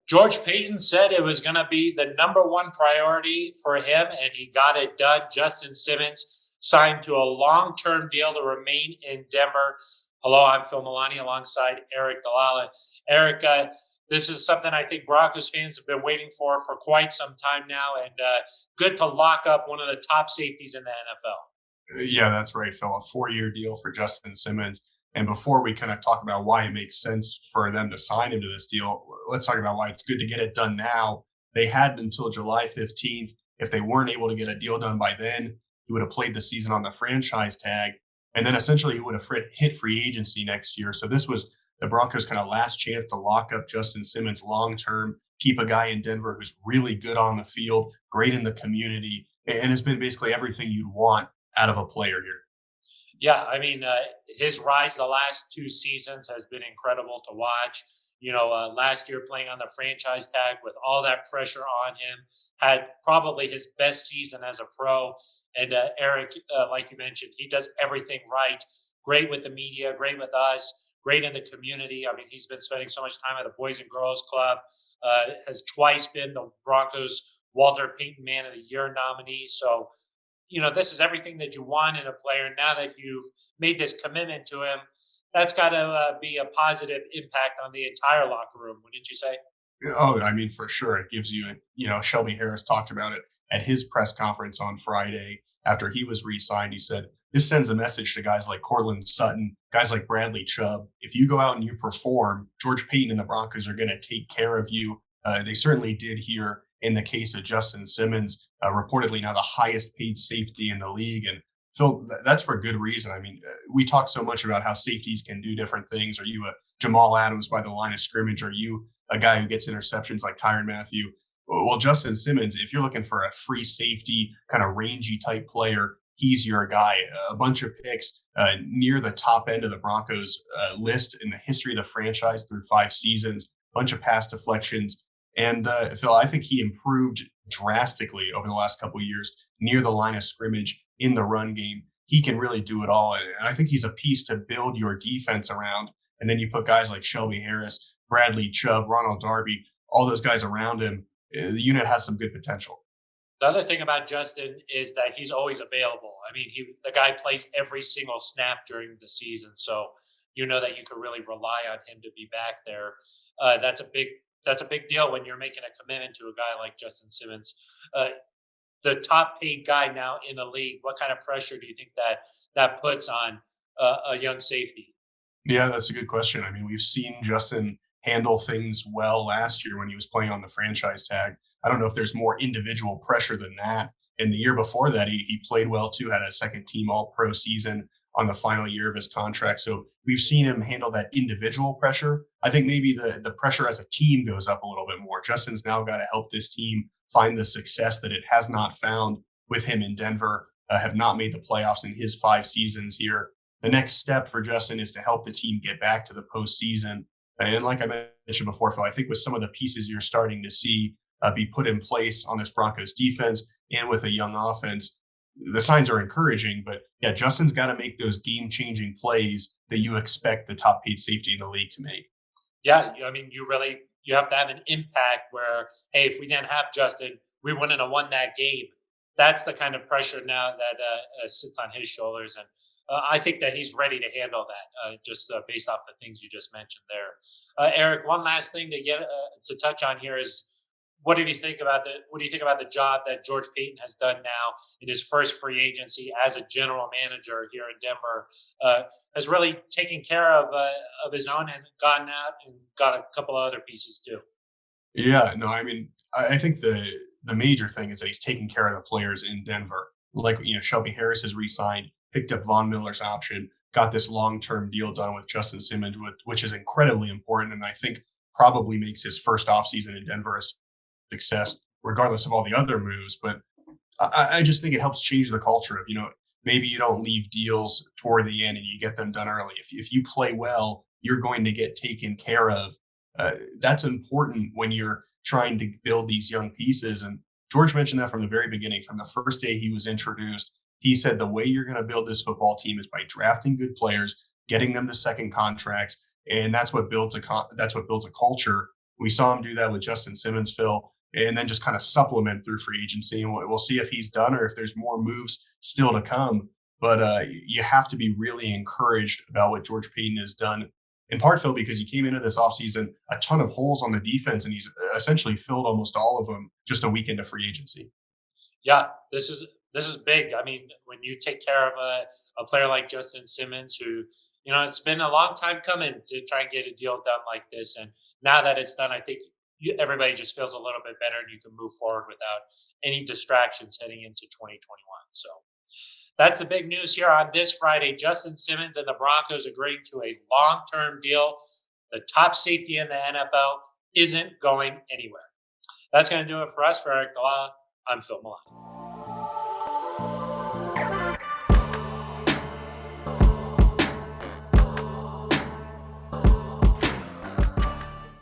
George Payton said it was going to be the number one priority for him, and he got it done. Justin Simmons signed to a long-term deal to remain in Denver. Hello, I'm Phil Milani alongside Aric DiLalla. Aric, this is something I think Broncos fans have been waiting for quite some time now, and good to lock up one of the top safeties in the NFL. Yeah, that's right, Phil. A 4-year deal for Justin Simmons. And before we kind of talk about why it makes sense for them to sign him to this deal, let's talk about why it's good to get it done now. They had until July 15th. If they weren't able to get a deal done by then, he would have played the season on the franchise tag. And then essentially he would have hit free agency next year. So this was the Broncos' kind of last chance to lock up Justin Simmons long term, keep a guy in Denver who's really good on the field, great in the community, and has been basically everything you'd want out of a player here. Yeah, I mean, his rise the last two seasons has been incredible to watch. Last year playing on the franchise tag with all that pressure on him, had probably his best season as a pro. And Aric, like you mentioned, he does everything right. Great with the media, great with us, great in the community. I mean, he's been spending so much time at the Boys and Girls Club. Has twice been the Broncos Walter Payton Man of the Year nominee. So this is everything that you want in a player. Now that you've made this commitment to him, that's got to be a positive impact on the entire locker room, wouldn't you say? Oh, I mean, for sure. It gives you, Shelby Harris talked about it at his press conference on Friday after he was re signed. He said, this sends a message to guys like Cortland Sutton, guys like Bradley Chubb. If you go out and you perform, George Payton and the Broncos are going to take care of you. They certainly did here in the case of Justin Simmons, reportedly now the highest paid safety in the league. And Phil, that's for good reason. I mean, we talk so much about how safeties can do different things. Are you a Jamal Adams by the line of scrimmage? Are you a guy who gets interceptions like Tyrann Mathieu? Well, Justin Simmons, if you're looking for a free safety, kind of rangy type player, he's your guy. A bunch of picks near the top end of the Broncos list in the history of the franchise through 5 seasons, bunch of pass deflections. And Phil, I think he improved drastically over the last couple of years near the line of scrimmage in the run game. He can really do it all. And I think he's a piece to build your defense around. And then you put guys like Shelby Harris, Bradley Chubb, Ronald Darby, all those guys around him. The unit has some good potential. The other thing about Justin is that he's always available. I mean, the guy plays every single snap during the season, so you know that you can really rely on him to be back there. That's a big deal when you're making a commitment to a guy like Justin Simmons. Uh, the top paid guy now in the league. What kind of pressure do you think that puts on a young safety? Yeah, that's a good question. I mean, we've seen Justin handle things well last year when he was playing on the franchise tag. I don't know if there's more individual pressure than that. And the year before that, he played well too, had a second team all pro season on the final year of his contract. So we've seen him handle that individual pressure. I think maybe the pressure as a team goes up a little bit more. Justin's now got to help this team find the success that it has not found with him in Denver, have not made the playoffs in his 5 seasons here. The next step for Justin is to help the team get back to the postseason. And like I mentioned before, Phil, I think with some of the pieces you're starting to see be put in place on this Broncos defense and with a young offense, the signs are encouraging. But yeah, Justin's got to make those game-changing plays that you expect the top paid safety in the league to make. Yeah, I mean, you have to have an impact where, hey, if we didn't have Justin, we wouldn't have won that game. That's the kind of pressure now that sits on his shoulders, and I think that he's ready to handle that. Just based off the things you just mentioned there, Aric. One last thing to touch on here is what do you think about the job that George Payton has done now in his first free agency as a general manager here in Denver? Has really taken care of his own and gone out and got a couple of other pieces too. Yeah, no, I mean, I think the major thing is that he's taking care of the players in Denver. Like, Shelby Harris has re-signed, picked up Von Miller's option, got this long-term deal done with Justin Simmons, which is incredibly important, and I think probably makes his first offseason in Denver a success, regardless of all the other moves. But I just think it helps change the culture of, maybe you don't leave deals toward the end and you get them done early. If you play well, you're going to get taken care of. That's important when you're trying to build these young pieces. And George mentioned that from the very beginning, from the first day he was introduced. He said the way you're going to build this football team is by drafting good players, getting them to second contracts, and that's what builds a culture. We saw him do that with Justin Simmons, Phil, and then just kind of supplement through free agency. And we'll see if he's done or if there's more moves still to come. But you have to be really encouraged about what George Payton has done, in part, Phil, because he came into this offseason a ton of holes on the defense, and he's essentially filled almost all of them just a week into free agency. Yeah, this is big. I mean, when you take care of a player like Justin Simmons, who it's been a long time coming to try and get a deal done like this, and now that it's done, I think everybody just feels a little bit better, and you can move forward without any distractions heading into 2021. So that's the big news here on this Friday. Justin Simmons and the Broncos agreeing to a long-term deal. The top safety in the NFL isn't going anywhere. That's going to do it for us. For Aric DiLalla, I'm Phil Milani.